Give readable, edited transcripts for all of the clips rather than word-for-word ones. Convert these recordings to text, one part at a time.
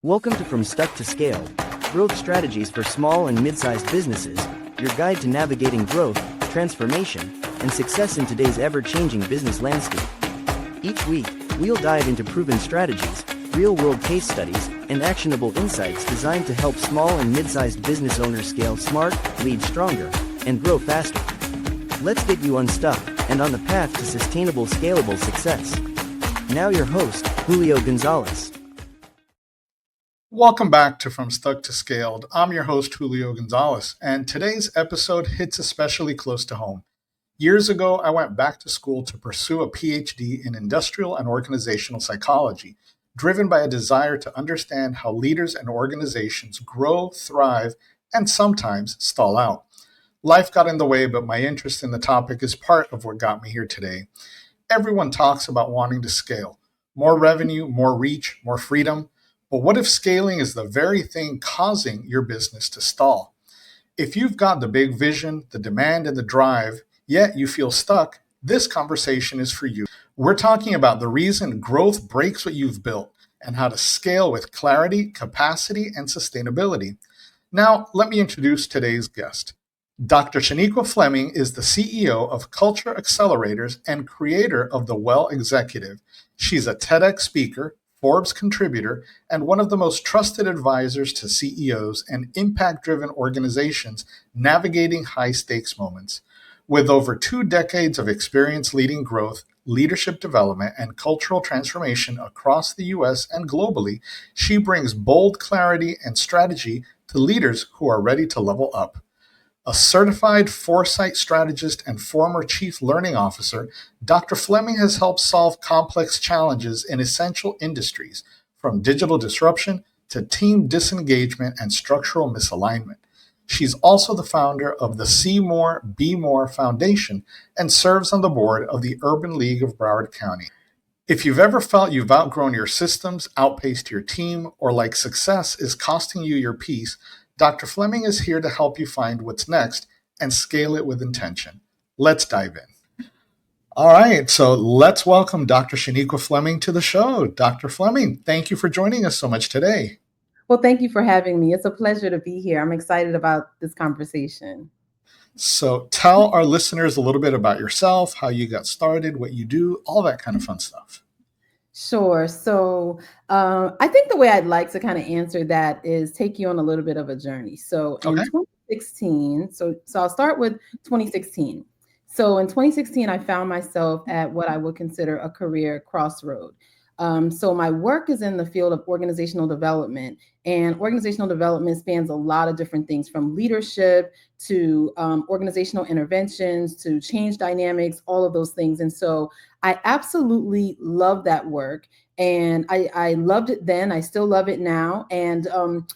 Welcome to From Stuck to Scaled, Growth Strategies for Small and Mid-Sized Businesses, your guide to navigating growth, transformation, and success in today's ever-changing business landscape. Each week, we'll dive into proven strategies, real-world case studies, and actionable insights designed to help small and mid-sized business owners scale smart, lead stronger, and grow faster. Let's get you unstuck and on the path to sustainable, scalable success. Now your host, Julio Gonzalez. Welcome back to From Stuck to Scaled. I'm your host, Julio Gonzalez, and today's episode hits especially close to home. Years ago, I went back to school to pursue a PhD in industrial and organizational psychology, driven by a desire to understand how leaders and organizations grow, thrive, and sometimes stall out. Life got in the way, but my interest in the topic is part of what got me here today. Everyone talks about wanting to scale. More revenue, more reach, more freedom. But what if scaling is the very thing causing your business to stall? If you've got the big vision, the demand, and the drive, yet you feel stuck, this conversation is for you. We're talking about the reason growth breaks what you've built and how to scale with clarity, capacity, and sustainability. Now, let me introduce today's guest. Dr. Shanequa Fleming is the CEO of Culture Accelerators and creator of The Well Executive. She's a TEDx speaker, Forbes contributor, and one of the most trusted advisors to CEOs and impact-driven organizations navigating high-stakes moments. With over 2 decades of experience leading growth, leadership development, and cultural transformation across the U.S. and globally, she brings bold clarity and strategy to leaders who are ready to level up. A certified foresight strategist and former chief learning officer, Dr. Fleming has helped solve complex challenges in essential industries, from digital disruption to team disengagement and structural misalignment. She's also the founder of the See More, Be More Foundation and serves on the board of the Urban League of Broward County. If you've ever felt you've outgrown your systems, outpaced your team, or like success is costing you your peace, Dr. Fleming is here to help you find what's next and scale it with intention. Let's dive in. All right, so let's welcome Dr. Shanequa Fleming to the show. Dr. Fleming, thank you for joining us so much today. Well, thank you for having me. It's a pleasure to be here. I'm excited about this conversation. So tell our listeners a little bit about yourself, how you got started, what you do, all that kind of fun stuff. Sure. So I think the way I'd like to kind of answer that is take you on a little bit of a journey. So in 2016, so I'll start with 2016. So in 2016, I found myself at what I would consider a career crossroad. So my work is in the field of organizational development, and organizational development spans a lot of different things, from leadership to organizational interventions to change dynamics, all of those things. And so I absolutely love that work. And I loved it then. I still love it now. And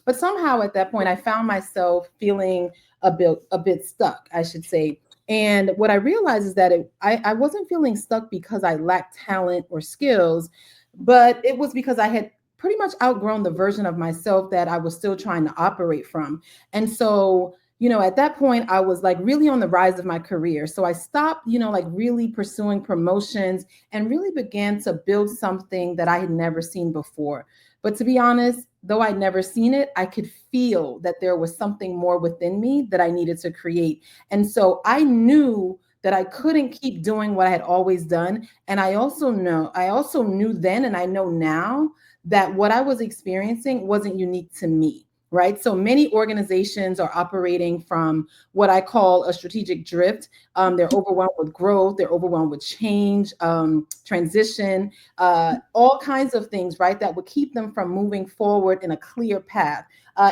but somehow at that point, I found myself feeling a bit stuck, I should say. And what I realized is that I wasn't feeling stuck because I lacked talent or skills, but it was because I had pretty much outgrown the version of myself that I was still trying to operate from. And so, at that point, I was like really on the rise of my career. So I stopped, like really pursuing promotions and really began to build something that I had never seen before. But to be honest, though I'd never seen it, I could feel that there was something more within me that I needed to create. And so I knew that I couldn't keep doing what I had always done. And I also knew then, and I know now, that what I was experiencing wasn't unique to me, right? So many organizations are operating from what I call a strategic drift. They're overwhelmed with growth, they're overwhelmed with change, transition, all kinds of things, right, that would keep them from moving forward in a clear path.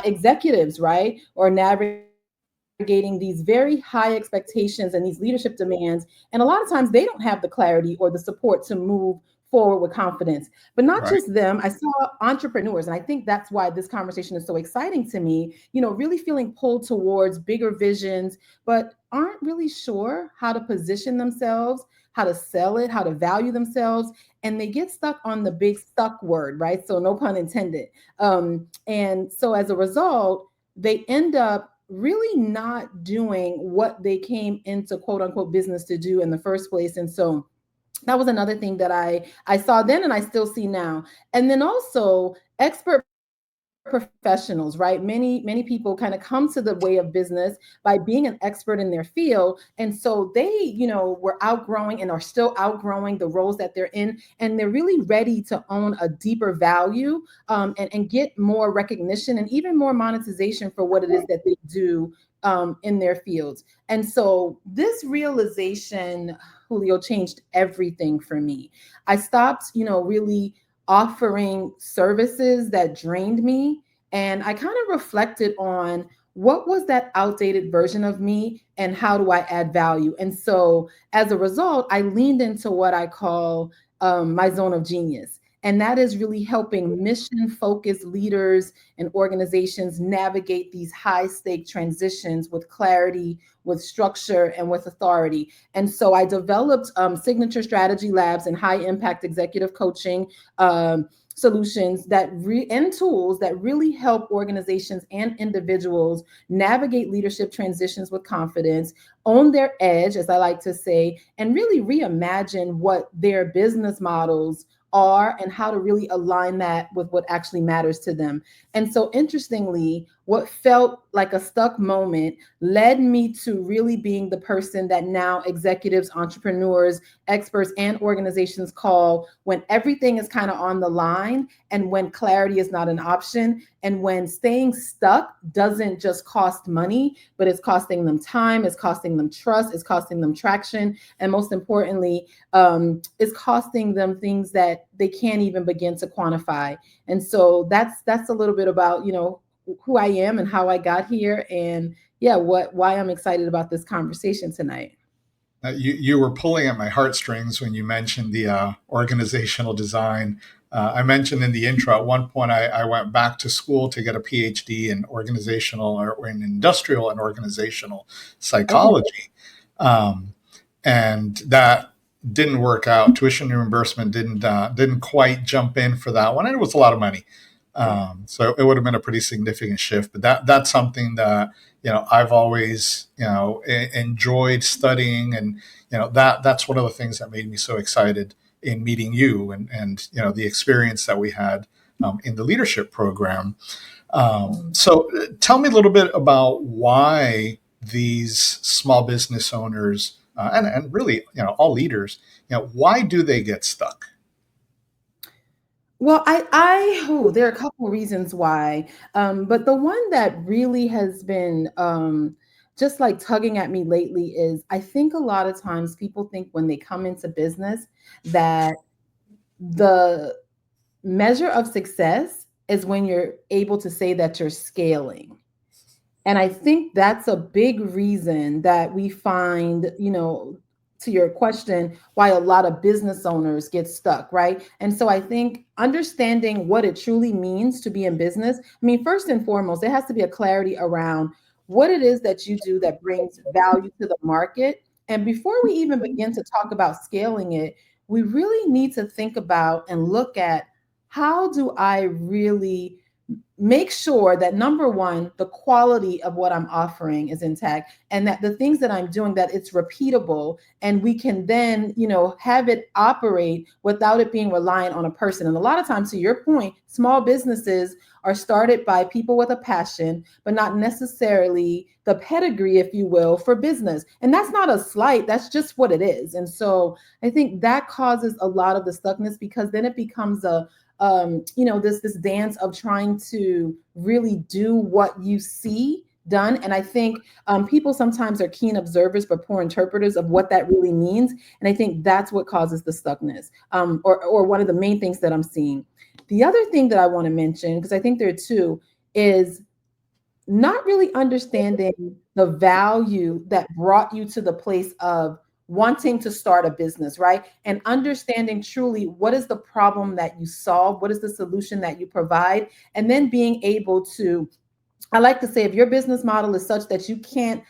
Executives, right, or navigating these very high expectations and these leadership demands. And a lot of times they don't have the clarity or the support to move forward with confidence. But not just them. I saw entrepreneurs, and I think that's why this conversation is so exciting to me, really feeling pulled towards bigger visions, but aren't really sure how to position themselves, how to sell it, how to value themselves. And they get stuck on the big stuck word, right? So no pun intended. And so as a result, they end up really not doing what they came into quote unquote business to do in the first place. And so that was another thing that I saw then and I still see now. And then also expert professionals, right? Many people kind of come to the way of business by being an expert in their field. And so they, were outgrowing and are still outgrowing the roles that they're in. And they're really ready to own a deeper value, and get more recognition and even more monetization for what it is that they do in their fields. And so this realization, Julio, changed everything for me. I stopped, really offering services that drained me. And I kind of reflected on what was that outdated version of me and how do I add value? And so as a result, I leaned into what I call my zone of genius. And that is really helping mission focused leaders and organizations navigate these high stake transitions with clarity, with structure, and with authority. And so I developed signature strategy labs and high impact executive coaching solutions and tools that really help organizations and individuals navigate leadership transitions with confidence, own their edge, as I like to say, and really reimagine what their business models are and how to really align that with what actually matters to them. And so interestingly, what felt like a stuck moment led me to really being the person that now executives, entrepreneurs, experts, and organizations call when everything is kind of on the line and when clarity is not an option and when staying stuck doesn't just cost money, but it's costing them time, it's costing them trust, it's costing them traction, and most importantly, it's costing them things that they can't even begin to quantify. And so that's a little bit about, who I am and how I got here, and why I'm excited about this conversation tonight. You were pulling at my heartstrings when you mentioned the organizational design. I mentioned in the intro, at one point, I went back to school to get a PhD in organizational or in industrial and organizational psychology. Okay. And that didn't work out. Tuition reimbursement didn't quite jump in for that one. And it was a lot of money. So it would have been a pretty significant shift, but that's something that, I've always, enjoyed studying, and, that's one of the things that made me so excited in meeting you and the experience that we had in the leadership program. So tell me a little bit about why these small business owners and really, all leaders, why do they get stuck? Well, there are a couple reasons why, but the one that really has been just like tugging at me lately is I think a lot of times people think when they come into business that the measure of success is when you're able to say that you're scaling. And I think that's a big reason that we find, to your question, why a lot of business owners get stuck, right? And so I think understanding what it truly means to be in business, first and foremost, there has to be a clarity around what it is that you do that brings value to the market. And before we even begin to talk about scaling it, we really need to think about and look at how do I really make sure that number one, the quality of what I'm offering is intact, and that the things that I'm doing, that it's repeatable, and we can then, have it operate without it being reliant on a person. And a lot of times, to your point, small businesses are started by people with a passion, but not necessarily the pedigree, if you will, for business. And that's not a slight, that's just what it is. And so I think that causes a lot of the stuckness, because then it becomes this dance of trying to really do what you see done. And I think people sometimes are keen observers but poor interpreters of what that really means. And I think that's what causes the stuckness, or one of the main things that I'm seeing. The other thing that I want to mention, because I think there are two, is not really understanding the value that brought you to the place of wanting to start a business, right? And understanding truly what is the problem that you solve, what is the solution that you provide, and then being able to, I like to say, if your business model is such that you can't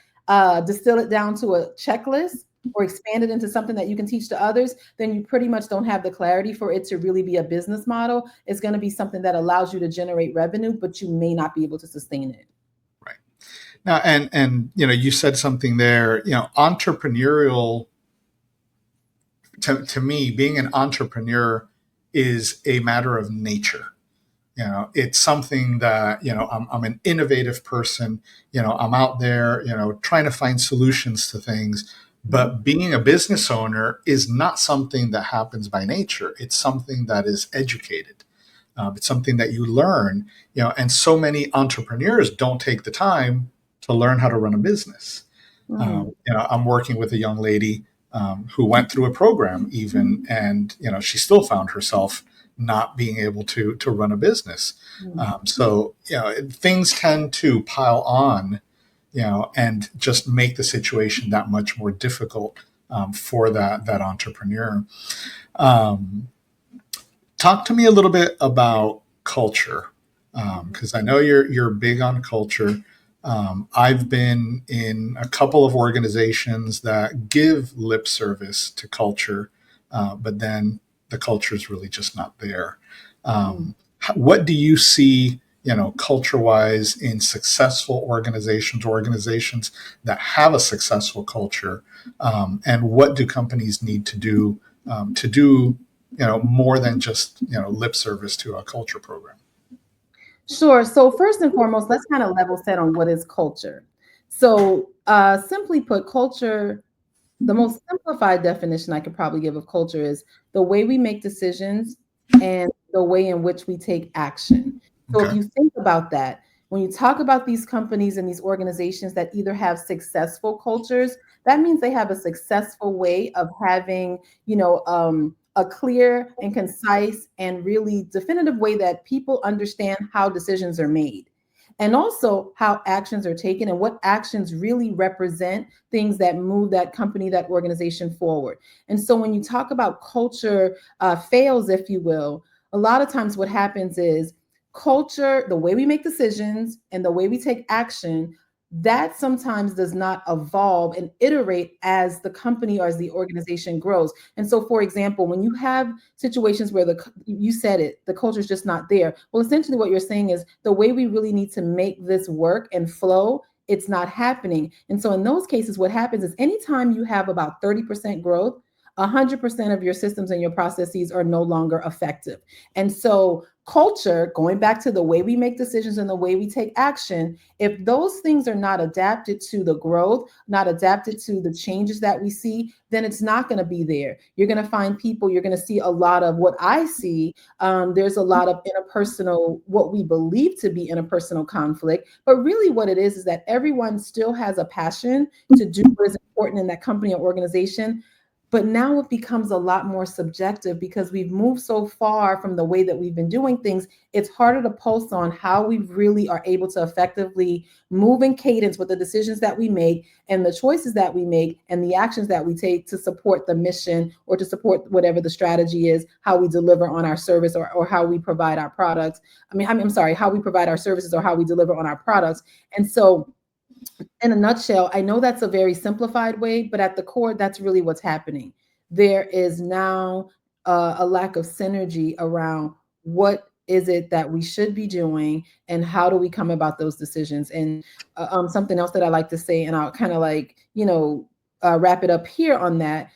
distill it down to a checklist or expand it into something that you can teach to others, then you pretty much don't have the clarity for it to really be a business model. It's going to be something that allows you to generate revenue, but you may not be able to sustain it. Now, and you said something there, entrepreneurial, to me, being an entrepreneur is a matter of nature. It's something that, I'm an innovative person, I'm out there, trying to find solutions to things. But being a business owner is not something that happens by nature. It's something that is educated. It's something that you learn, and so many entrepreneurs don't take the time to learn how to run a business. I'm working with a young lady who went through a program even, and she still found herself not being able to run a business. So things tend to pile on, and just make the situation that much more difficult for that entrepreneur. Talk to me a little bit about culture, because I know you're big on culture. I've been in a couple of organizations that give lip service to culture, but then the culture is really just not there. What do you see, culture-wise in successful organizations that have a successful culture, and what do companies need to do, more than just, lip service to a culture program? Sure. So first and foremost, let's kind of level set on what is culture. So simply put, culture, the most simplified definition I could probably give of culture is the way we make decisions and the way in which we take action. So if Okay. you think about that, when you talk about these companies and these organizations that either have successful cultures, that means they have a successful way of having, a clear and concise and really definitive way that people understand how decisions are made. And also how actions are taken and what actions really represent things that move that company, that organization forward. And so when you talk about culture fails, if you will, a lot of times what happens is culture, the way we make decisions and the way we take action, that sometimes does not evolve and iterate as the company or as the organization grows. And so, for example, when you have situations where you said it, the culture is just not there. Well, essentially what you're saying is the way we really need to make this work and flow, it's not happening. And so in those cases, what happens is anytime you have about 30% growth, 100% of your systems and your processes are no longer effective. And so culture, going back to the way we make decisions and the way we take action, if those things are not adapted to the growth, not adapted to the changes that we see, then it's not going to be there. You're going to find people, you're going to see a lot of what I see. There's a lot of interpersonal, what we believe to be interpersonal conflict. But really what it is that everyone still has a passion to do what is important in that company or organization. But now it becomes a lot more subjective because we've moved so far from the way that we've been doing things. It's harder to pulse on how we really are able to effectively move in cadence with the decisions that we make and the choices that we make and the actions that we take to support the mission or to support whatever the strategy is, how we deliver on our service or how we provide our products. I'm sorry, how we provide our services or how we deliver on our products. And so in a nutshell, I know that's a very simplified way, but at the core, that's really what's happening. There is now a lack of synergy around what is it that we should be doing and how do we come about those decisions. And something else that I like to say, and I'll kind of wrap it up here on that.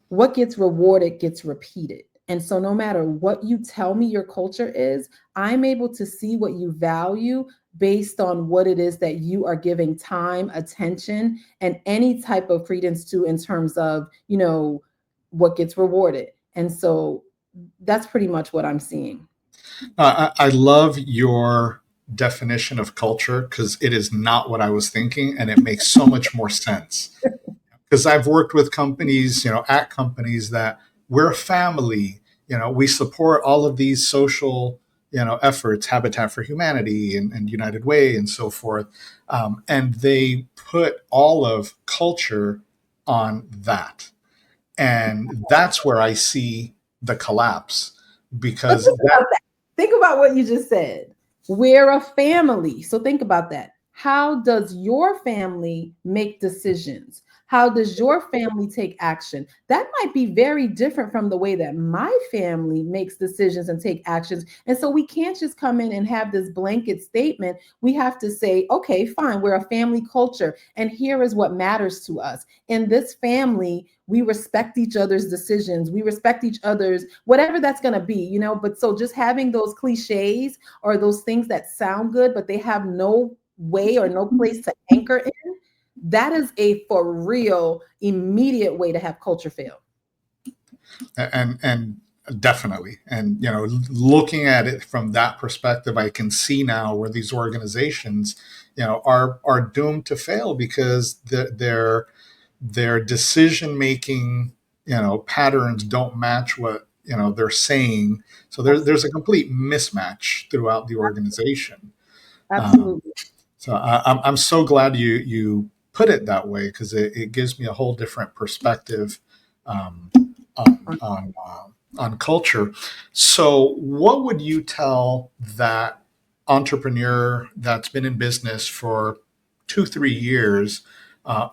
What gets rewarded gets repeated. And so no matter what you tell me your culture is, I'm able to see what you value based on what it is that you are giving time, attention, and any type of credence to in terms of, what gets rewarded. And so that's pretty much what I'm seeing. I love your definition of culture because it is not what I was thinking, and it makes so much more sense. Because I've worked with companies, at companies that we're a family, we support all of these social, efforts, Habitat for Humanity and United Way and so forth. And they put all of culture on that. And that's where I see the collapse because Think about what you just said. We're a family. So think about that. How does your family make decisions? How does your family take action? That might be very different from the way that my family makes decisions and take actions. And so we can't just come in and have this blanket statement. We have to say, okay, fine, we're a family culture, and here is what matters to us. In this family, we respect each other's decisions. We respect each other's, whatever that's going to be, But so just having those cliches or those things that sound good, but they have no way or no place to anchor in, that is a for real immediate way to have culture fail. And definitely, and looking at it from that perspective, I can see now where these organizations are doomed to fail because their decision making patterns don't match what they're saying. So there's a complete mismatch throughout the organization. Absolutely. So I'm so glad you put it that way, because it gives me a whole different perspective on culture. So what would you tell that entrepreneur that's been in business for 2-3 years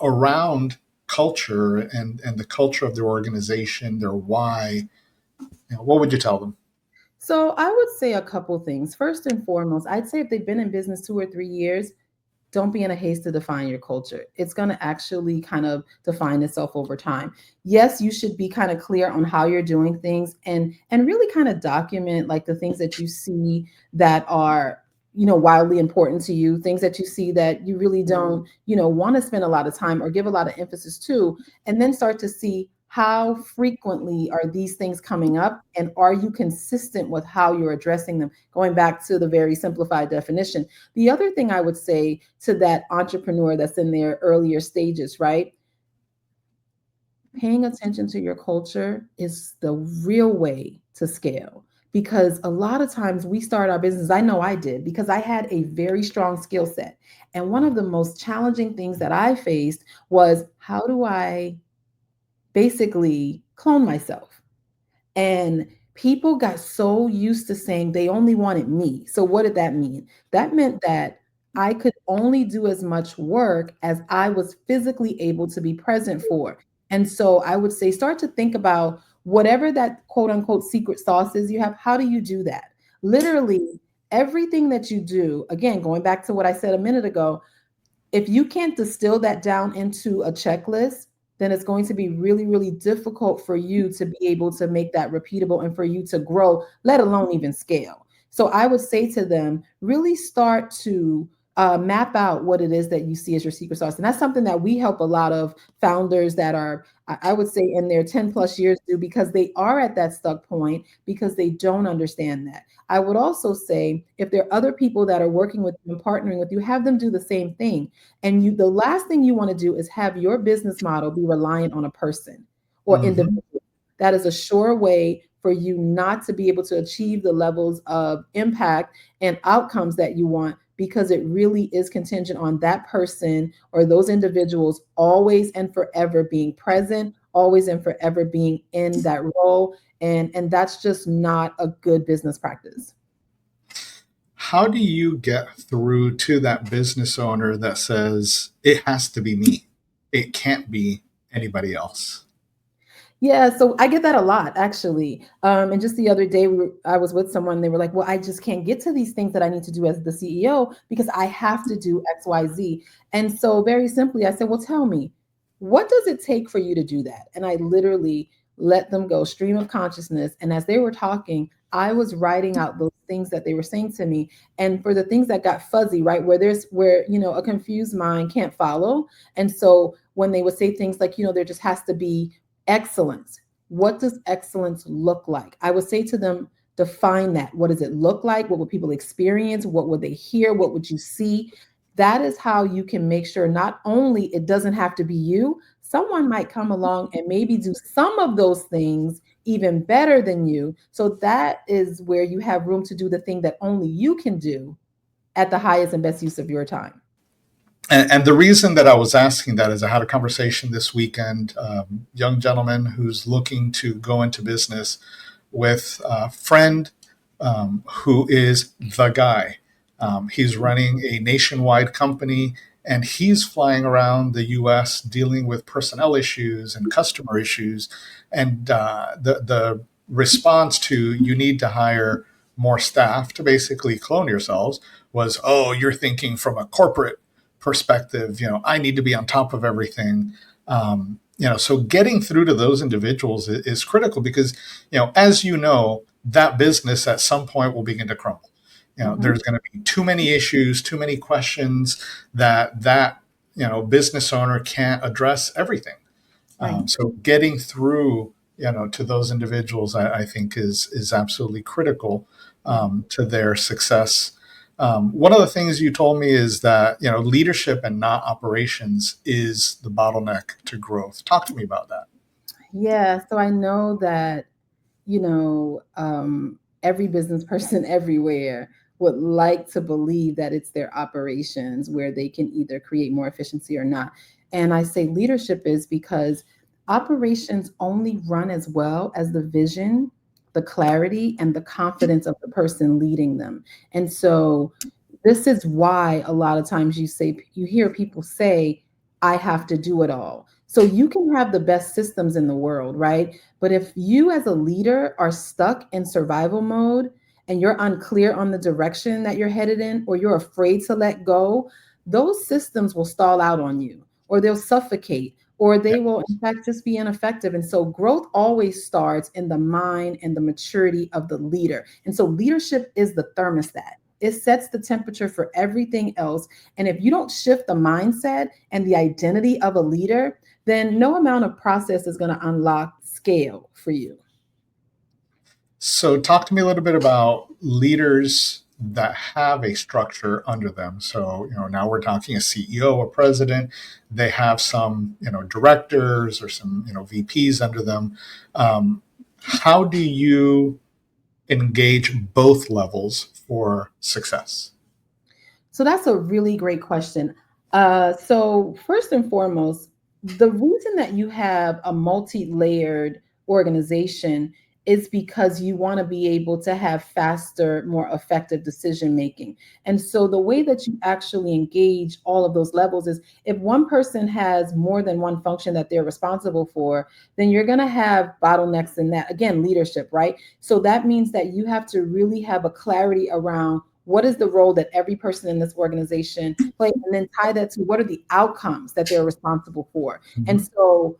around culture and the culture of their organization, their why? What would you tell them? So I would say a couple things. First and foremost, I'd say if they've been in business 2 or 3 years, don't be in a haste to define your culture. It's going to actually kind of define itself over time. Yes, you should be kind of clear on how you're doing things and really kind of document like the things that you see that are wildly important to you, things that you see that you really don't want to spend a lot of time or give a lot of emphasis to, and then start to see how frequently are these things coming up, and are you consistent with how you're addressing them, going back to the very simplified definition. The other thing I would say to that entrepreneur that's in their earlier stages, right? Paying attention to your culture is the real way to scale, because a lot of times we start our business. I know I did, because I had a very strong skill set. And one of the most challenging things that I faced was, how do I basically clone myself? And people got so used to saying they only wanted me. So what did that mean? That meant that I could only do as much work as I was physically able to be present for. And so I would say, start to think about whatever that quote unquote secret sauce is you have. How do you do that? Literally everything that you do, again, going back to what I said a minute ago, if you can't distill that down into a checklist, then it's going to be really, really difficult for you to be able to make that repeatable and for you to grow, let alone even scale. So I would say to them, really start to map out what it is that you see as your secret sauce. And that's something that we help a lot of founders that are, I would say, in their 10 plus years do, because they are at that stuck point because they don't understand that. I would also say, if there are other people that are working with you and partnering with you, have them do the same thing. And the last thing you want to do is have your business model be reliant on a person or individual. That is a sure way for you not to be able to achieve the levels of impact and outcomes that you want, because it really is contingent on that person or those individuals always and forever being present, always and forever being in that role. And that's just not a good business practice. How do you get through to that business owner that says it has to be me? It can't be anybody else. Yeah, so I get that a lot, actually. And just the other day, I was with someone. They were like, "Well, I just can't get to these things that I need to do as the CEO because I have to do X, Y, Z." And so, very simply, I said, "Well, tell me, what does it take for you to do that?" And I literally let them go stream of consciousness. And as they were talking, I was writing out those things that they were saying to me. And for the things that got fuzzy, right, where a confused mind can't follow. And so when they would say things like, there just has to be excellence. What does excellence look like? I would say to them, define that. What does it look like? What would people experience? What would they hear? What would you see? That is how you can make sure not only it doesn't have to be you, someone might come along and maybe do some of those things even better than you. So that is where you have room to do the thing that only you can do at the highest and best use of your time. And the reason that I was asking that is I had a conversation this weekend, young gentleman who's looking to go into business with a friend who is the guy. He's running a nationwide company, and he's flying around the US dealing with personnel issues and customer issues. And the response to you need to hire more staff to basically clone yourselves was, oh, you're thinking from a corporate perspective, I need to be on top of everything. So getting through to those individuals is critical because, as that business at some point will begin to crumble. There's going to be too many issues, too many questions that business owner can't address everything. Right. So getting through, to those individuals, I think is absolutely critical to their success. One of the things you told me is that, leadership and not operations is the bottleneck to growth. Talk to me about that. Yeah. So I know that, every business person everywhere would like to believe that it's their operations where they can either create more efficiency or not. And I say leadership is because operations only run as well as the vision, the clarity, and the confidence of the person leading them. And so this is why a lot of times you hear people say, I have to do it all. So you can have the best systems in the world, right? But if you as a leader are stuck in survival mode and you're unclear on the direction that you're headed in, or you're afraid to let go, those systems will stall out on you, or they'll suffocate, or they will in fact just be ineffective. And so growth always starts in the mind and the maturity of the leader. And so leadership is the thermostat. It sets the temperature for everything else. And if you don't shift the mindset and the identity of a leader, then no amount of process is going to unlock scale for you. So talk to me a little bit about leaders that have a structure under them. So, now we're talking a CEO, a president, they have some, directors or some, VPs under them. How do you engage both levels for success? So that's a really great question. So first and foremost, the reason that you have a multi-layered organization is because you want to be able to have faster, more effective decision making. And so the way that you actually engage all of those levels is if one person has more than one function that they're responsible for, then you're going to have bottlenecks in that. Again, leadership, right? So that means that you have to really have a clarity around what is the role that every person in this organization plays, and then tie that to what are the outcomes that they're responsible for. Mm-hmm. And so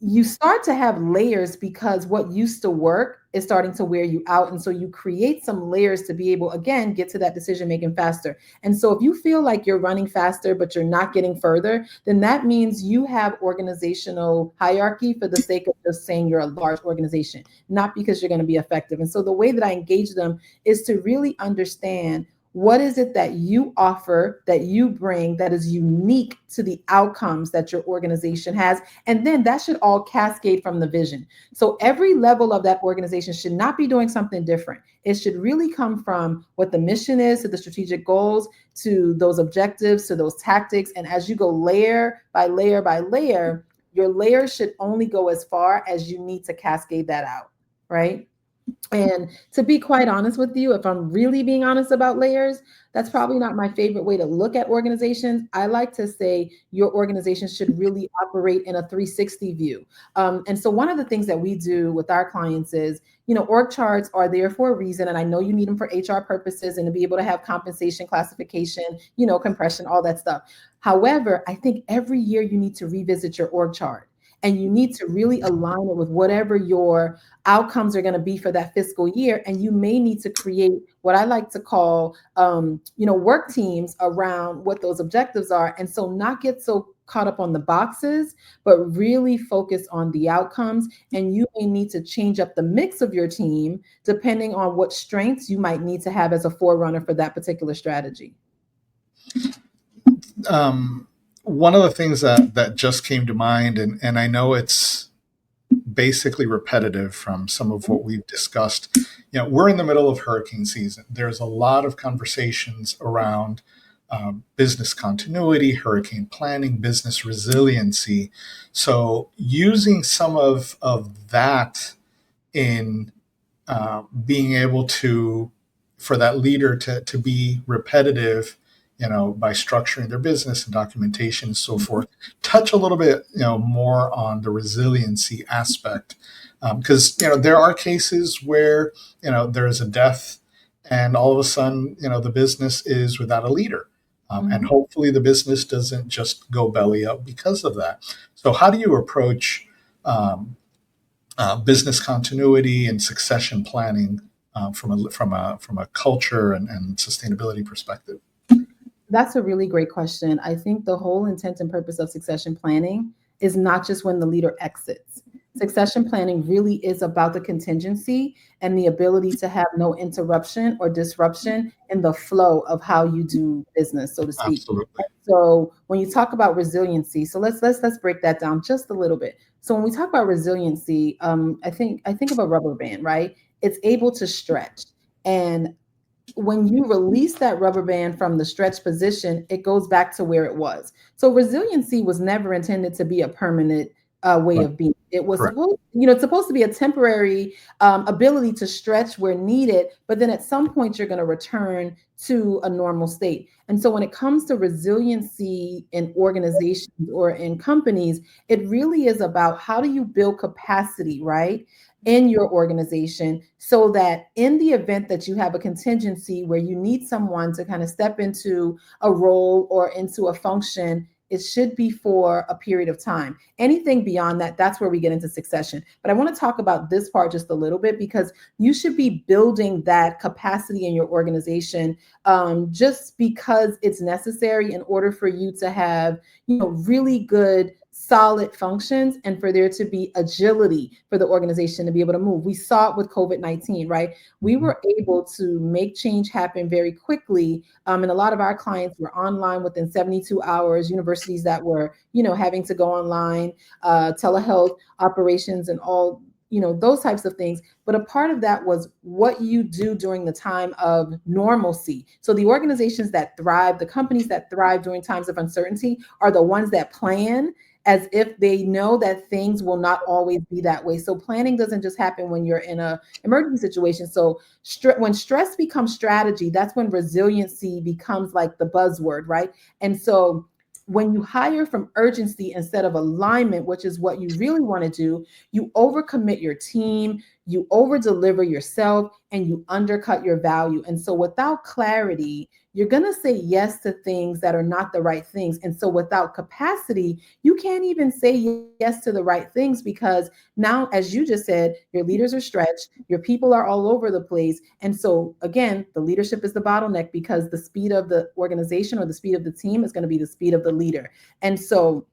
you start to have layers because what used to work is starting to wear you out. And so you create some layers to be able, again, get to that decision making faster. And so if you feel like you're running faster, but you're not getting further, then that means you have organizational hierarchy for the sake of just saying you're a large organization, not because you're going to be effective. And so the way that I engage them is to really understand what is it that you offer, that you bring, that is unique to the outcomes that your organization has? And then that should all cascade from the vision. So every level of that organization should not be doing something different. It should really come from what the mission is, to the strategic goals, to those objectives, to those tactics. And as you go layer by layer by layer, your layers should only go as far as you need to cascade that out, right? And to be quite honest with you, if I'm really being honest about layers, that's probably not my favorite way to look at organizations. I like to say your organization should really operate in a 360 view. And so one of the things that we do with our clients is, org charts are there for a reason. And I know you need them for HR purposes and to be able to have compensation, classification, compression, all that stuff. However, I think every year you need to revisit your org chart. And you need to really align it with whatever your outcomes are going to be for that fiscal year. And you may need to create what I like to call, work teams around what those objectives are. And so not get so caught up on the boxes, but really focus on the outcomes. And you may need to change up the mix of your team depending on what strengths you might need to have as a forerunner for that particular strategy. One of the things that just came to mind, and I know it's basically repetitive from some of what we've discussed. We're in the middle of hurricane season. There's a lot of conversations around business continuity, hurricane planning, business resiliency. So using some of that in being able to, for that leader to be repetitive, by structuring their business and documentation and so forth. Touch a little bit, more on the resiliency aspect, because there are cases where there is a death, and all of a sudden the business is without a leader, and hopefully the business doesn't just go belly up because of that. So how do you approach business continuity and succession planning from a culture and sustainability perspective? That's a really great question. I think the whole intent and purpose of succession planning is not just when the leader exits. Succession planning really is about the contingency and the ability to have no interruption or disruption in the flow of how you do business, so to speak. Absolutely. So when you talk about resiliency, so let's break that down just a little bit. So when we talk about resiliency, I think of a rubber band, right? It's able to stretch, and when you release that rubber band from the stretch position, it goes back to where it was. So resiliency was never intended to be a permanent way Right. of being. It was Correct. supposed, it's supposed to be a temporary ability to stretch where needed, but then at some point you're going to return to a normal state. And so when it comes to resiliency in organizations or in companies, it really is about how do you build capacity, right, in your organization, so that in the event that you have a contingency where you need someone to kind of step into a role or into a function, it should be for a period of time. Anything beyond that, that's where we get into succession. But I want to talk about this part just a little bit, because you should be building that capacity in your organization just because it's necessary in order for you to have, really good solid functions and for there to be agility for the organization to be able to move. We saw it with COVID-19, right? We were able to make change happen very quickly. And a lot of our clients were online within 72 hours, universities that were, having to go online, telehealth operations and all, those types of things. But a part of that was what you do during the time of normalcy. So the organizations that thrive, the companies that thrive during times of uncertainty are the ones that plan as if they know that things will not always be that way. So planning doesn't just happen when you're in an emergency situation. So when stress becomes strategy, that's when resiliency becomes like the buzzword, right? And so when you hire from urgency instead of alignment, which is what you really want to do, you overcommit your team, you over-deliver yourself, and you undercut your value. And so without clarity, you're going to say yes to things that are not the right things. And so without capacity, you can't even say yes to the right things, because now, as you just said, your leaders are stretched, your people are all over the place. And so again, the leadership is the bottleneck, because the speed of the organization or the speed of the team is going to be the speed of the leader. And so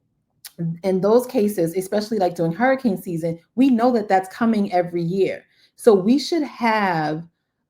in those cases, especially like during hurricane season, we know that that's coming every year. So we should have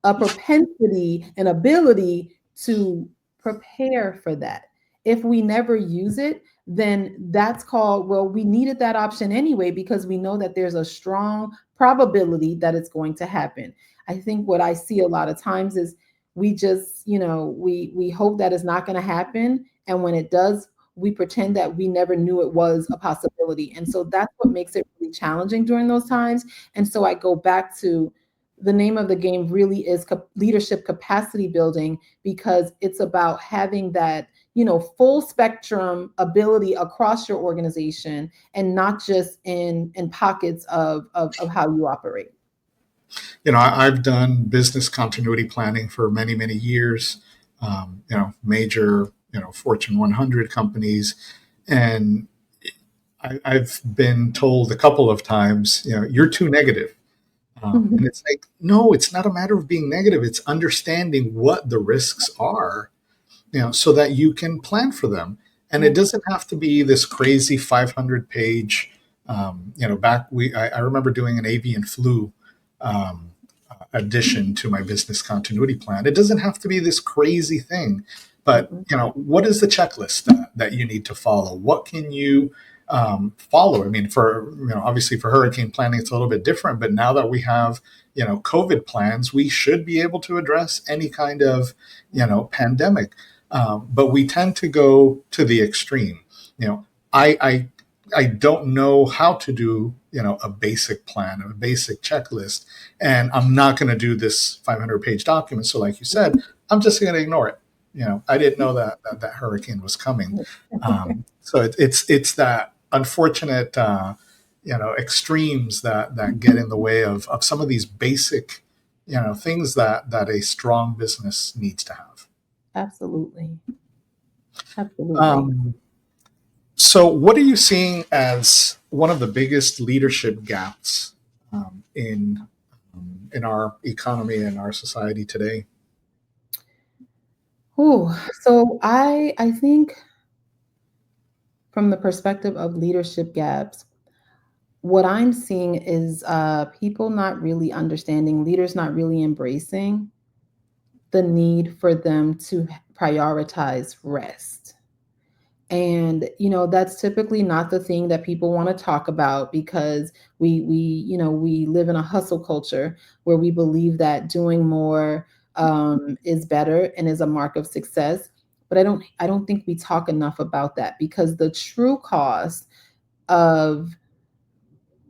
a propensity and ability to prepare for that. If we never use it, then that's called, well, we needed that option anyway, because we know that there's a strong probability that it's going to happen. I think what I see a lot of times is we just, we hope that it's not going to happen. And when it does, we pretend that we never knew it was a possibility. And so that's what makes it really challenging during those times. And so I go back to the name of the game really is leadership capacity building, because it's about having that, full spectrum ability across your organization and not just in pockets of how you operate. I've done business continuity planning for many, many years, major, Fortune 100 companies. And I've been told a couple of times, you're too negative. And it's like, no, it's not a matter of being negative. It's understanding what the risks are, so that you can plan for them. And it doesn't have to be this crazy 500 page, I remember doing an avian flu addition to my business continuity plan. It doesn't have to be this crazy thing, but what is the checklist that you need to follow? What can you follow? I mean, for obviously for hurricane planning, it's a little bit different. But now that we have COVID plans, we should be able to address any kind of pandemic. But we tend to go to the extreme. I don't know how to do a basic plan, a basic checklist, and I'm not going to do this 500 page document. So like you said, I'm just going to ignore it. I didn't know that hurricane was coming. So it's that unfortunate, extremes that get in the way of some of these basic, things that a strong business needs to have. Absolutely. Absolutely. Um, so, what are you seeing as one of the biggest leadership gaps in our economy and our society today? Ooh, so I think from the perspective of leadership gaps, what I'm seeing is people not really understanding, leaders not really embracing the need for them to prioritize rest. And that's typically not the thing that people want to talk about, because we live in a hustle culture where we believe that doing more is better and is a mark of success. But I don't think we talk enough about that, because the true cost of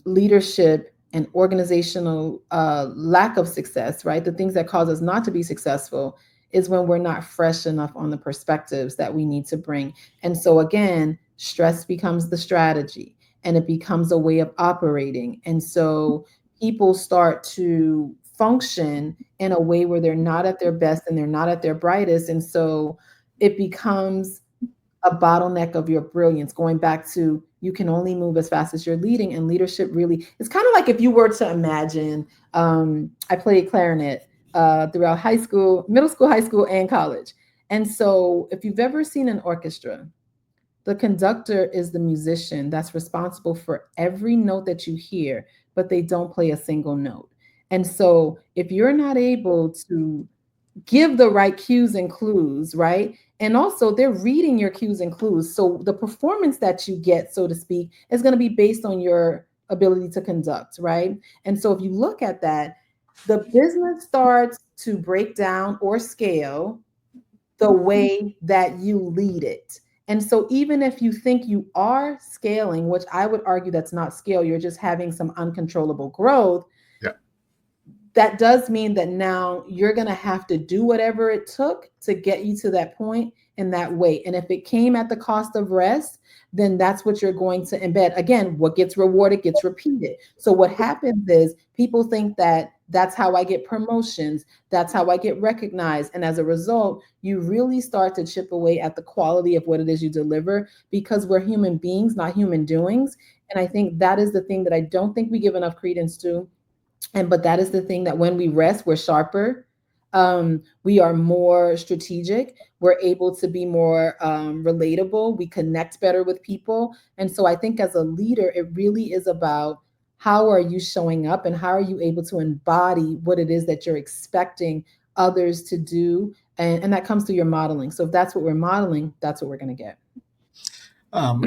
leadership and organizational lack of success, right? The things that cause us not to be successful is when we're not fresh enough on the perspectives that we need to bring. And so, again, stress becomes the strategy, and it becomes a way of operating. And so people start to function in a way where they're not at their best and they're not at their brightest. And so it becomes a bottleneck of your brilliance, going back to you can only move as fast as you're leading. And leadership really, it's kind of like if you were to imagine, I played clarinet throughout high school, middle school, high school, and college. And so if you've ever seen an orchestra, the conductor is the musician that's responsible for every note that you hear, but they don't play a single note. And so if you're not able to give the right cues and clues, right? And also they're reading your cues and clues. So the performance that you get, so to speak, is going to be based on your ability to conduct, right? And so if you look at that, the business starts to break down or scale the way that you lead it. And so even if you think you are scaling, which I would argue that's not scale, you're just having some uncontrollable growth, Yeah. that does mean that now you're going to have to do whatever it took to get you to that point in that way. And if it came at the cost of rest, then that's what you're going to embed. Again, what gets rewarded gets repeated. So what happens is people think that that's how I get promotions, that's how I get recognized. And as a result, you really start to chip away at the quality of what it is you deliver, because we're human beings, not human doings. And I think that is the thing that I don't think we give enough credence to. But that is the thing, that when we rest, we're sharper. We are more strategic. We're able to be more relatable. We connect better with people. And so I think as a leader, it really is about how are you showing up and how are you able to embody what it is that you're expecting others to do. And that comes through your modeling. So if that's what we're modeling, that's what we're going to get.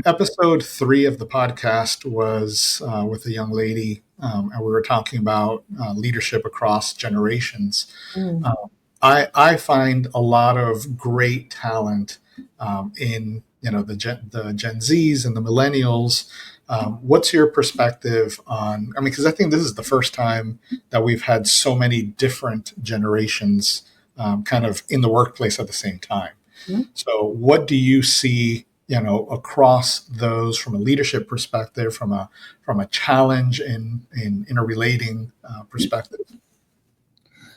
Episode 3 of the podcast was with a young lady, and we were talking about leadership across generations. Mm. I find a lot of great talent in the Gen Zs and the millennials. What's your perspective on? I mean, because I think this is the first time that we've had so many different generations kind of in the workplace at the same time. Mm. So, what do you see? Across those, from a leadership perspective, from a challenge in interrelating perspective.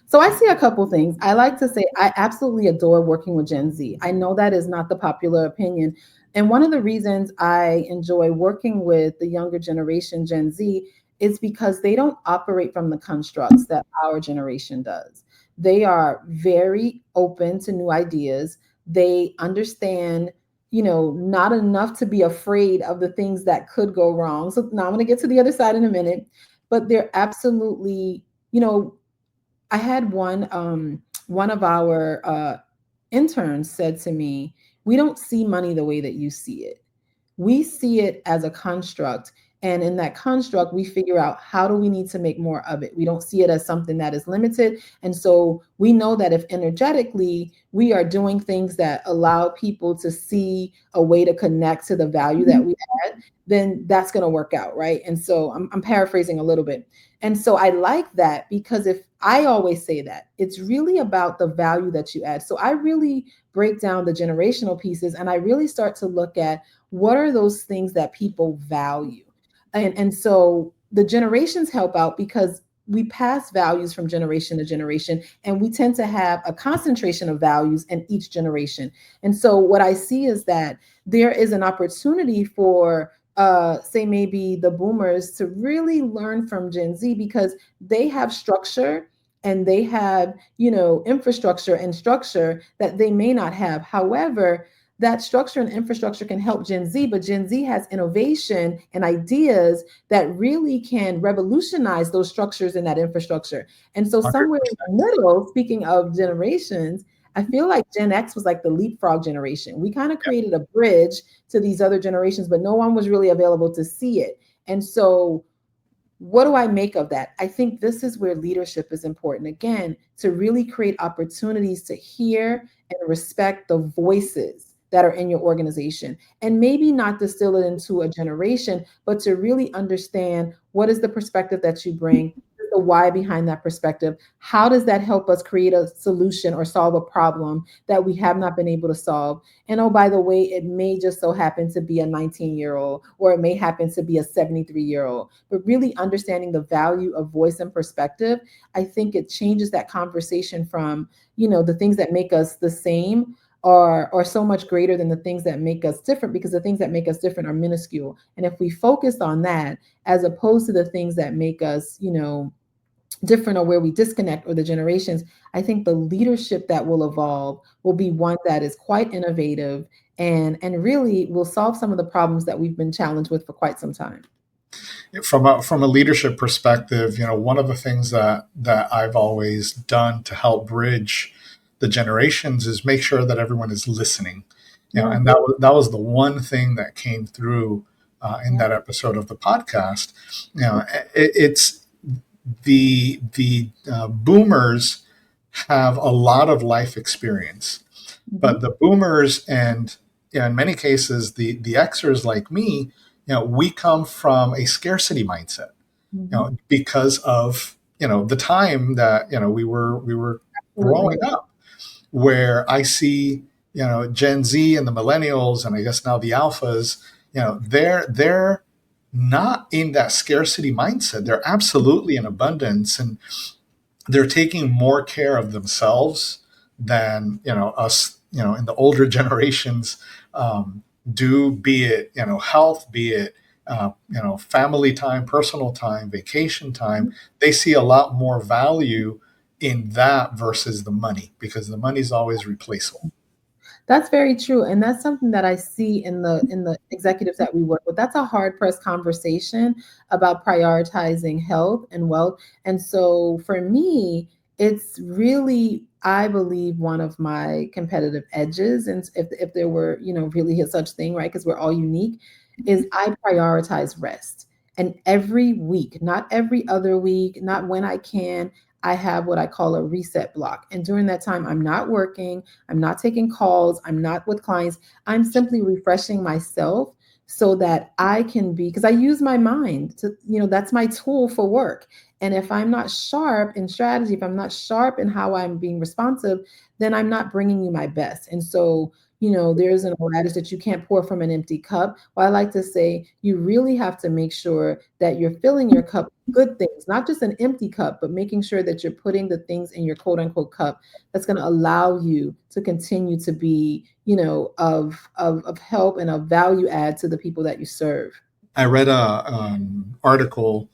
So I see a couple things. I like to say I absolutely adore working with Gen Z. I know that is not the popular opinion. And one of the reasons I enjoy working with the younger generation, Gen Z, is because they don't operate from the constructs that our generation does. They are very open to new ideas. They understand, not enough to be afraid of the things that could go wrong. So now I'm going to get to the other side in a minute, but they're absolutely, I had one of our interns said to me, "We don't see money the way that you see it. We see it as a construct, And in that construct, we figure out how do we need to make more of it. We don't see it as something that is limited. And so we know that if energetically we are doing things that allow people to see a way to connect to the value that we add, then that's going to work out, right? And so I'm paraphrasing a little bit. And so I like that, because if I always say that it's really about the value that you add. So I really break down the generational pieces, and I really start to look at what are those things that people value. And so the generations help out because we pass values from generation to generation, and we tend to have a concentration of values in each generation. And so what I see is that there is an opportunity for say maybe the boomers to really learn from Gen Z, because they have structure and they have, infrastructure and structure that they may not have. However, that structure and infrastructure can help Gen Z, but Gen Z has innovation and ideas that really can revolutionize those structures and that infrastructure. And so somewhere in the middle, speaking of generations, I feel like Gen X was like the leapfrog generation. We kind of created a bridge to these other generations, but no one was really available to see it. And so what do I make of that? I think this is where leadership is important. Again, to really create opportunities to hear and respect the voices that are in your organization, and maybe not distill it into a generation, but to really understand what is the perspective that you bring, the why behind that perspective. How does that help us create a solution or solve a problem that we have not been able to solve? And oh, by the way, it may just so happen to be a 19-year-old, or it may happen to be a 73-year-old. But really understanding the value of voice and perspective, I think it changes that conversation from, the things that make us the same are so much greater than the things that make us different, because the things that make us different are minuscule. And if we focus on that, as opposed to the things that make us, different, or where we disconnect, or the generations, I think the leadership that will evolve will be one that is quite innovative and really will solve some of the problems that we've been challenged with for quite some time. From a leadership perspective, one of the things that I've always done to help bridge the generations is make sure that everyone is listening. And that was the one thing that came through in that episode of the podcast. It's the boomers have a lot of life experience, but the boomers and in many cases the Xers like me, we come from a scarcity mindset, because of the time that we were growing up, where I see Gen Z and the millennials, and I guess now the alphas, they're not in that scarcity mindset. They're absolutely in abundance, and they're taking more care of themselves than us in the older generations do, be it health, be it family time, personal time, vacation time. They see a lot more value in that versus the money, because the money is always replaceable. That's very true. And that's something that I see in the executives that we work with. That's a hard pressed conversation about prioritizing health and wealth. And so for me, it's really, I believe, one of my competitive edges. And if there were, really a such thing, right? Because we're all unique, is I prioritize rest. And every week, not every other week, not when I can, I have what I call a reset block. And during that time, I'm not working, I'm not taking calls, I'm not with clients. I'm simply refreshing myself so that I can be, because I use my mind to, that's my tool for work. And if I'm not sharp in strategy, if I'm not sharp in how I'm being responsive, then I'm not bringing you my best. And so, there's an old adage that you can't pour from an empty cup. Well, I like to say you really have to make sure that you're filling your cup with good things, not just an empty cup, but making sure that you're putting the things in your quote unquote cup that's going to allow you to continue to be, of help and of value add to the people that you serve. I read a article.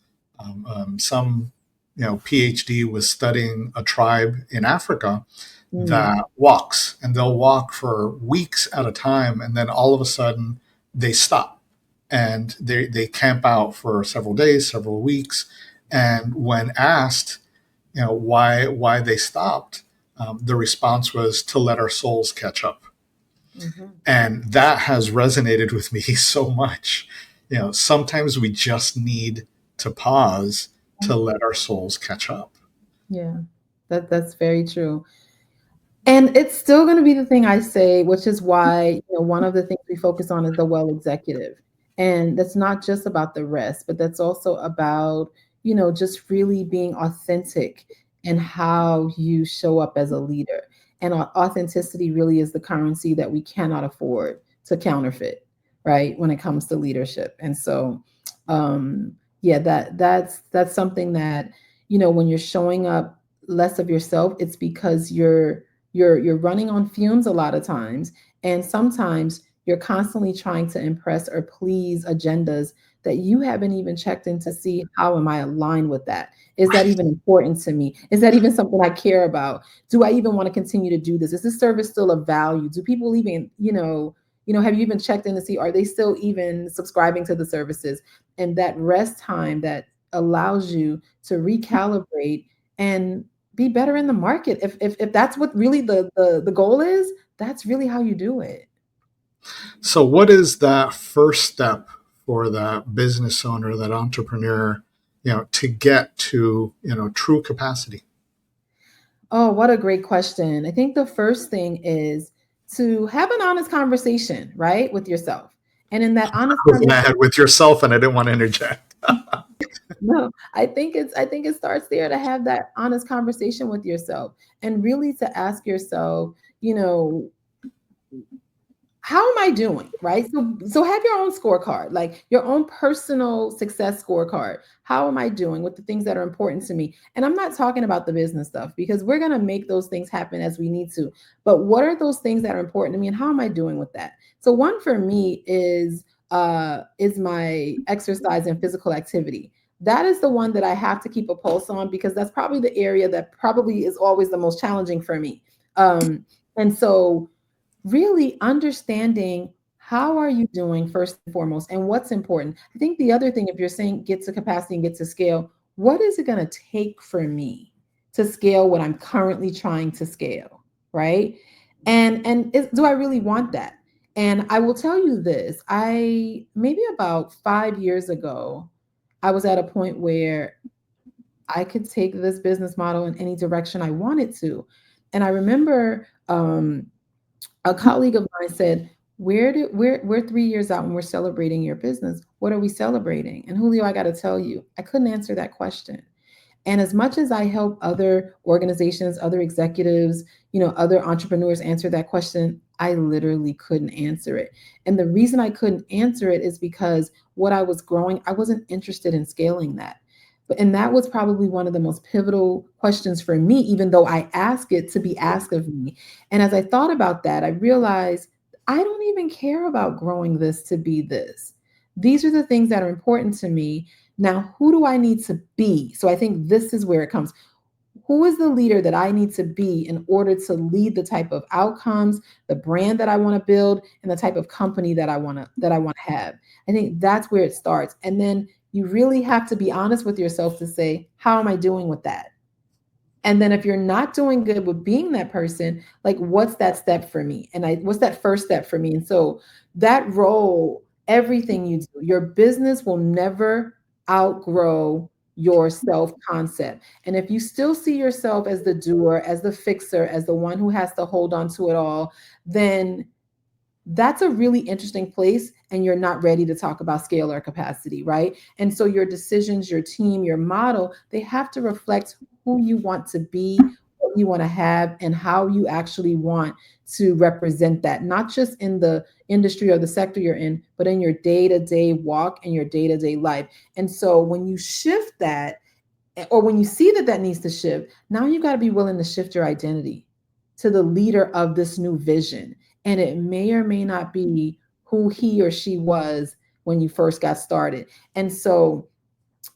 Some PhD was studying a tribe in Africa that walks, and they'll walk for weeks at a time, and then all of a sudden they stop, and they camp out for several days, several weeks. And when asked why they stopped, the response was to let our souls catch up. And that has resonated with me so much, sometimes we just need to pause to let our souls catch up. Yeah, that's very true. And it's still going to be the thing I say, which is why, one of the things we focus on is the well executive. And that's not just about the rest, but that's also about, just really being authentic in how you show up as a leader. And authenticity really is the currency that we cannot afford to counterfeit, right? When it comes to leadership. And so, yeah, that's something that, when you're showing up less of yourself, it's because you're running on fumes a lot of times, and sometimes you're constantly trying to impress or please agendas that you haven't even checked in to see, how am I aligned with that? Is that even important to me? Is that even something I care about? Do I even want to continue to do this? Is this service still of value? Do people even, have you even checked in to see, are they still even subscribing to the services? And that rest time that allows you to recalibrate and be better in the market. If that's what really the goal is, that's really how you do it. So what is that first step for that business owner, that entrepreneur, to get to, true capacity? Oh, what a great question. I think the first thing is to have an honest conversation, right, with yourself. And in that honest conversation, With yourself, and I didn't want to interject. no, I think it starts there, to have that honest conversation with yourself and really to ask yourself, how am I doing? Right. So have your own scorecard, like your own personal success scorecard. How am I doing with the things that are important to me? And I'm not talking about the business stuff, because we're going to make those things happen as we need to. But what are those things that are important to me, and how am I doing with that? So one for me is my exercise and physical activity. That is the one that I have to keep a pulse on, because that's probably the area that probably is always the most challenging for me. And so really understanding, how are you doing first and foremost, and what's important. I think the other thing, if you're saying get to capacity and get to scale, what is it going to take for me to scale what I'm currently trying to scale, right? Do I really want that? And I will tell you this, I maybe about 5 years ago, I was at a point where I could take this business model in any direction I wanted to. And I remember a colleague of mine said, we're 3 years out and we're celebrating your business. What are we celebrating? And Julio, I got to tell you, I couldn't answer that question. And as much as I help other organizations, other executives, other entrepreneurs answer that question, I literally couldn't answer it. And the reason I couldn't answer it is because what I was growing, I wasn't interested in scaling that. And that was probably one of the most pivotal questions for me, even though I ask it to be asked of me. And as I thought about that, I realized I don't even care about growing this to be this. These are the things that are important to me. Now, who do I need to be? So I think this is where it comes. Who is the leader that I need to be in order to lead the type of outcomes, the brand that I want to build, and the type of company that I want to have? I think that's where it starts. And then you really have to be honest with yourself to say, how am I doing with that? And then if you're not doing good with being that person, like, what's that step for me? And what's that first step for me? And so that role, everything you do, your business will never outgrow your self concept. And if you still see yourself as the doer, as the fixer, as the one who has to hold on to it all, then that's a really interesting place, and you're not ready to talk about scale or capacity, right? And so your decisions, your team, your model, they have to reflect who you want to be, what you want to have, and how you actually want to represent that, not just in the industry or the sector you're in, but in your day-to-day walk and your day-to-day life. And so when you shift that, or when you see that that needs to shift, now you got to be willing to shift your identity to the leader of this new vision. And it may or may not be who he or she was when you first got started. And so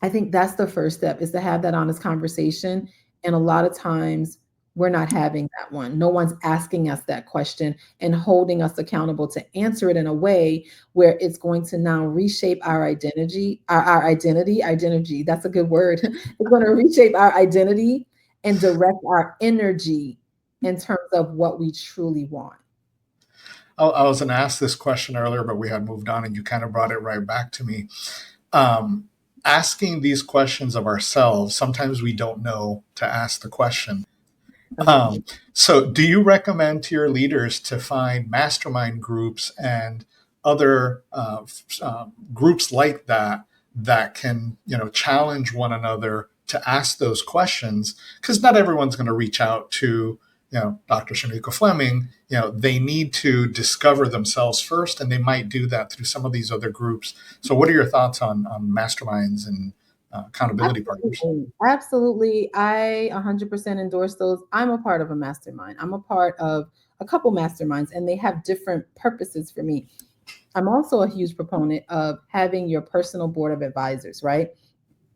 I think that's the first step, is to have that honest conversation. And a lot of times we're not having that one. No one's asking us that question and holding us accountable to answer it in a way where it's going to now reshape our identity, our identity. That's a good word. It's going to reshape our identity and direct our energy in terms of what we truly want. I was going to ask this question earlier, but we had moved on and you kind of brought it right back to me. Um, Asking these questions of ourselves, sometimes we don't know to ask the question. Agreed. So, do you recommend to your leaders to find mastermind groups and other groups like that that can, challenge one another to ask those questions? Because not everyone's going to reach out to, Dr. Shanequa Fleming. They need to discover themselves first, and they might do that through some of these other groups. So, what are your thoughts on masterminds and accountability partners? Absolutely. Absolutely. I 100% endorse those. I'm a part of a mastermind. I'm a part of a couple masterminds, and they have different purposes for me. I'm also a huge proponent of having your personal board of advisors, right?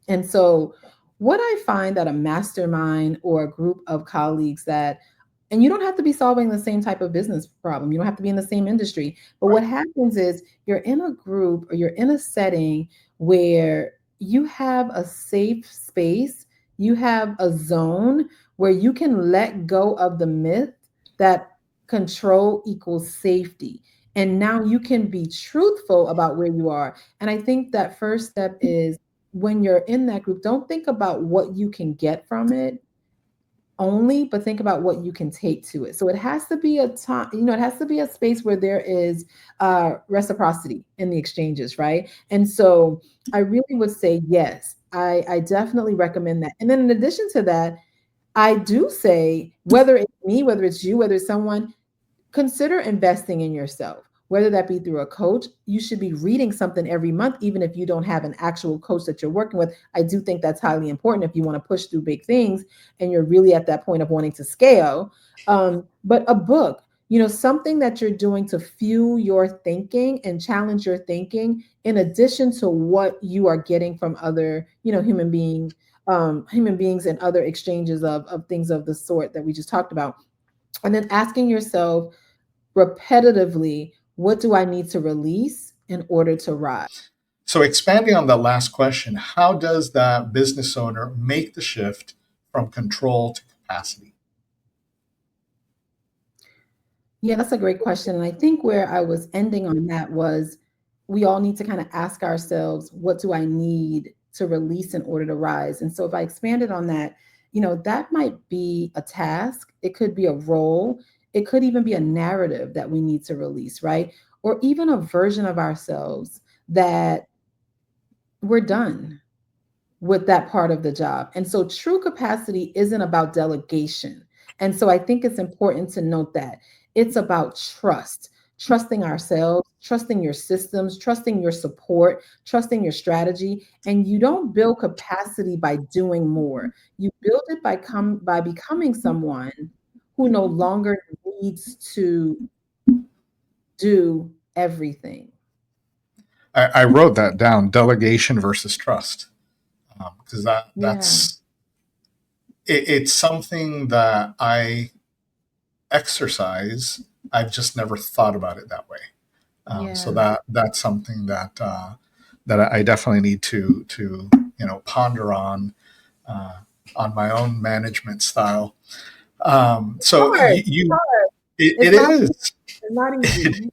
And so, what I find that a mastermind or a group of colleagues that, and you don't have to be solving the same type of business problem, you don't have to be in the same industry, but Right. what happens is you're in a group or you're in a setting where you have a safe space, you have a zone where you can let go of the myth that control equals safety. And now you can be truthful about where you are. And I think that first step is when you're in that group, don't think about what you can get from it only, but think about what you can take to it. So it has to be a time, it has to be a space where there is reciprocity in the exchanges, right? And so I really would say yes, I definitely recommend that. And then in addition to that, I do say whether it's me, whether it's you, whether it's someone, consider investing in yourself, whether that be through a coach. You should be reading something every month, even if you don't have an actual coach that you're working with. I do think that's highly important if you want to push through big things and you're really at that point of wanting to scale. But a book, something that you're doing to fuel your thinking and challenge your thinking, in addition to what you are getting from other, human beings and other exchanges of things of the sort that we just talked about. And then asking yourself, repetitively, what do I need to release in order to rise? So, expanding on that last question, how does that business owner make the shift from control to capacity? Yeah, that's a great question. And I think where I was ending on that was we all need to kind of ask ourselves, what do I need to release in order to rise? And so if I expanded on that, that might be a task, it could be a role, it could even be a narrative that we need to release, right? Or even a version of ourselves that we're done with that part of the job. And so true capacity isn't about delegation. And so I think it's important to note that it's about trust, trusting ourselves, trusting your systems, trusting your support, trusting your strategy. And you don't build capacity by doing more. You build it by becoming someone who no longer needs to do everything. I wrote that down: delegation versus trust, because Yeah. it's something that I exercise. I've just never thought about it that way. So Yeah. that's something that I definitely need to ponder uh, on my own management style. So Hard. you Hard. it It's not is. it's not easy.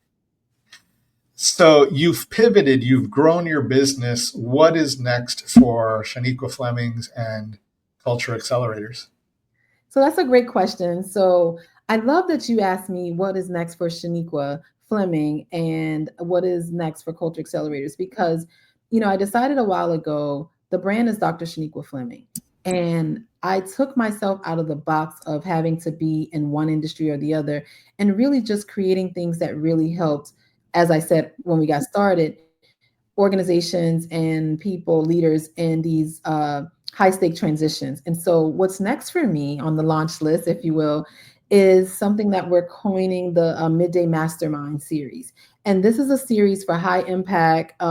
So you've pivoted, you've grown your business. What is next for Shanequa Flemings and Culture Accelerators? So that's a great question. So I love that you asked me what is next for Shanequa Fleming and what is next for Culture Accelerators, because I decided a while ago the brand is Dr. Shanequa Fleming. And I took myself out of the box of having to be in one industry or the other and really just creating things that really helped, as I said when we got started, organizations and people, leaders in these high stake transitions. And so, what's next for me on the launch list, if you will, is something that we're coining the Midday Mastermind series. And this is a series for high impact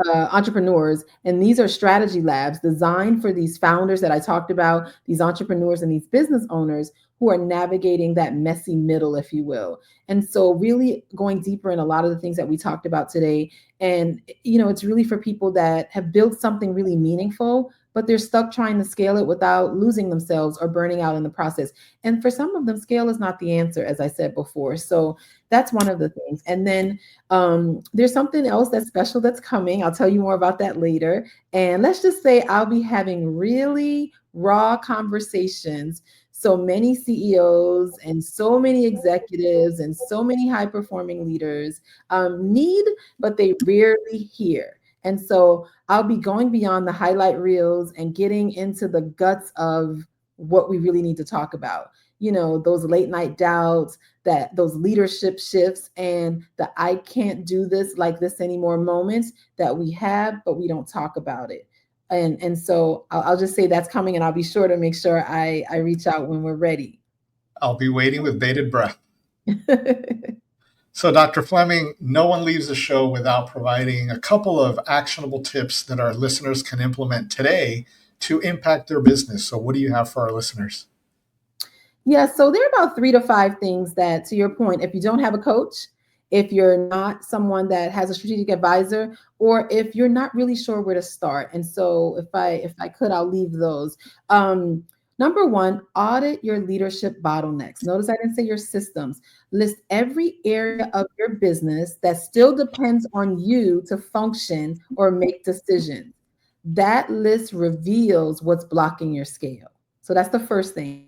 entrepreneurs. And these are strategy labs designed for these founders that I talked about, these entrepreneurs and these business owners who are navigating that messy middle, if you will. And so, really going deeper in a lot of the things that we talked about today. And, it's really for people that have built something really meaningful, but they're stuck trying to scale it without losing themselves or burning out in the process. And for some of them, scale is not the answer, as I said before. So that's one of the things. And then there's something else that's special that's coming. I'll tell you more about that later. And let's just say I'll be having really raw conversations. So many CEOs and so many executives and so many high performing leaders need, but they rarely hear. And so I'll be going beyond the highlight reels and getting into the guts of what we really need to talk about. Those late night doubts, those leadership shifts, and the I can't do this like this anymore moments that we have, but we don't talk about it. And so I'll just say that's coming, and I'll be sure to make sure I reach out when we're ready. I'll be waiting with bated breath. So, Dr. Fleming, no one leaves the show without providing a couple of actionable tips that our listeners can implement today to impact their business. So what do you have for our listeners? Yeah, so there are about 3 to 5 things that, to your point, if you don't have a coach, if you're not someone that has a strategic advisor, or if you're not really sure where to start. And so if I could, I'll leave those. Number 1, audit your leadership bottlenecks. Notice I didn't say your systems. List every area of your business that still depends on you to function or make decisions. That list reveals what's blocking your scale. So that's the first thing.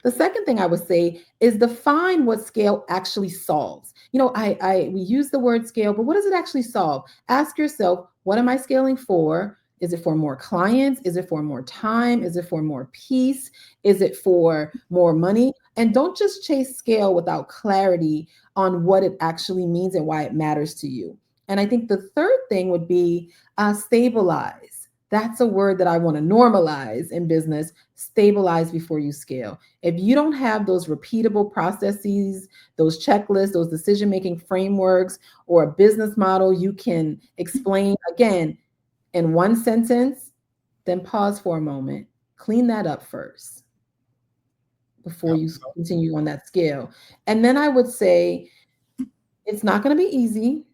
The second thing I would say is define what scale actually solves. We use the word scale, but what does it actually solve? Ask yourself, what am I scaling for? Is it for more clients? Is it for more time? Is it for more peace? Is it for more money? And don't just chase scale without clarity on what it actually means and why it matters to you. And I think the third thing would be stabilize. That's a word that I want to normalize in business. Stabilize before you scale. If you don't have those repeatable processes, those checklists, those decision-making frameworks, or a business model you can explain again in one sentence, then pause for a moment, clean that up first before you continue on that scale. And then I would say it's not going to be easy,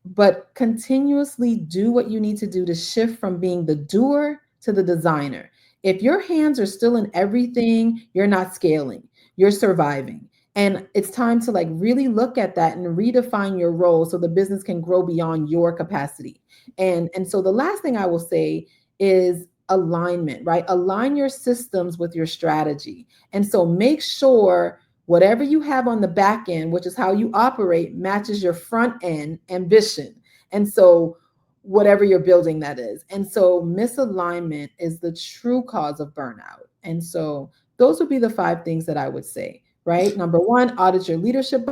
but continuously do what you need to do to shift from being the doer to the designer. If your hands are still in everything, you're not scaling, you're surviving. And it's time to really look at that and redefine your role so the business can grow beyond your capacity. And so the last thing I will say is alignment, right? Align your systems with your strategy. And so make sure whatever you have on the back end, which is how you operate, matches your front end ambition. And so whatever you're building that is. And so misalignment is the true cause of burnout. And so those would be the 5 things that I would say, right? Number 1, audit your leadership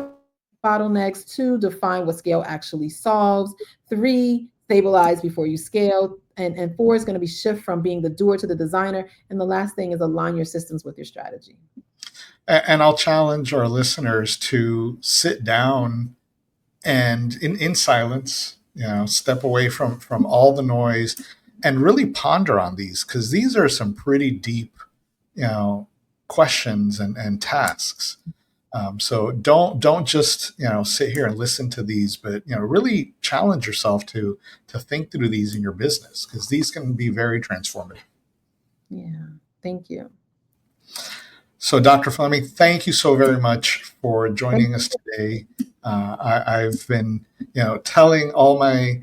bottlenecks. 2, define what scale actually solves. 3, stabilize before you scale. And 4 is going to be shift from being the doer to the designer. And the last thing is align your systems with your strategy. And I'll challenge our listeners to sit down and in silence, step away from all the noise and really ponder on these, because these are some pretty deep, questions and tasks. So don't just, sit here and listen to these, but, really challenge yourself to think through these in your business, because these can be very transformative. Yeah. Thank you. So, Dr. Fleming, thank you so very much for joining us today. I've been, telling all my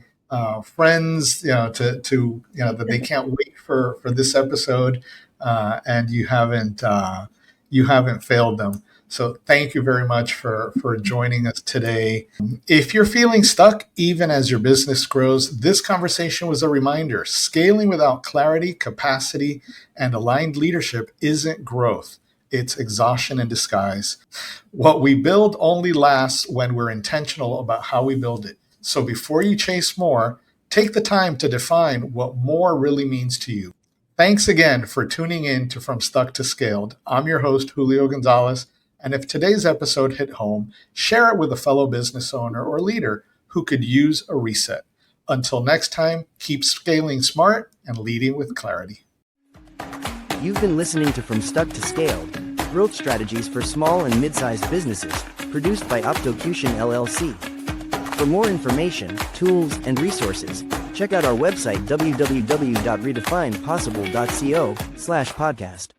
friends, that they can't wait for this episode, and you haven't failed them. So, thank you very much for joining us today. If you're feeling stuck, even as your business grows, this conversation was a reminder: scaling without clarity, capacity, and aligned leadership isn't growth. It's exhaustion in disguise. What we build only lasts when we're intentional about how we build it. So before you chase more, take the time to define what more really means to you. Thanks again for tuning in to From Stuck to Scaled. I'm your host, Julio Gonzalez. And if today's episode hit home, share it with a fellow business owner or leader who could use a reset. Until next time, keep scaling smart and leading with clarity. You've been listening to From Stuck to Scaled, growth strategies for small and mid-sized businesses, produced by Optocution LLC. For more information, tools, and resources, Check out our website www.redefinepossible.co/podcast.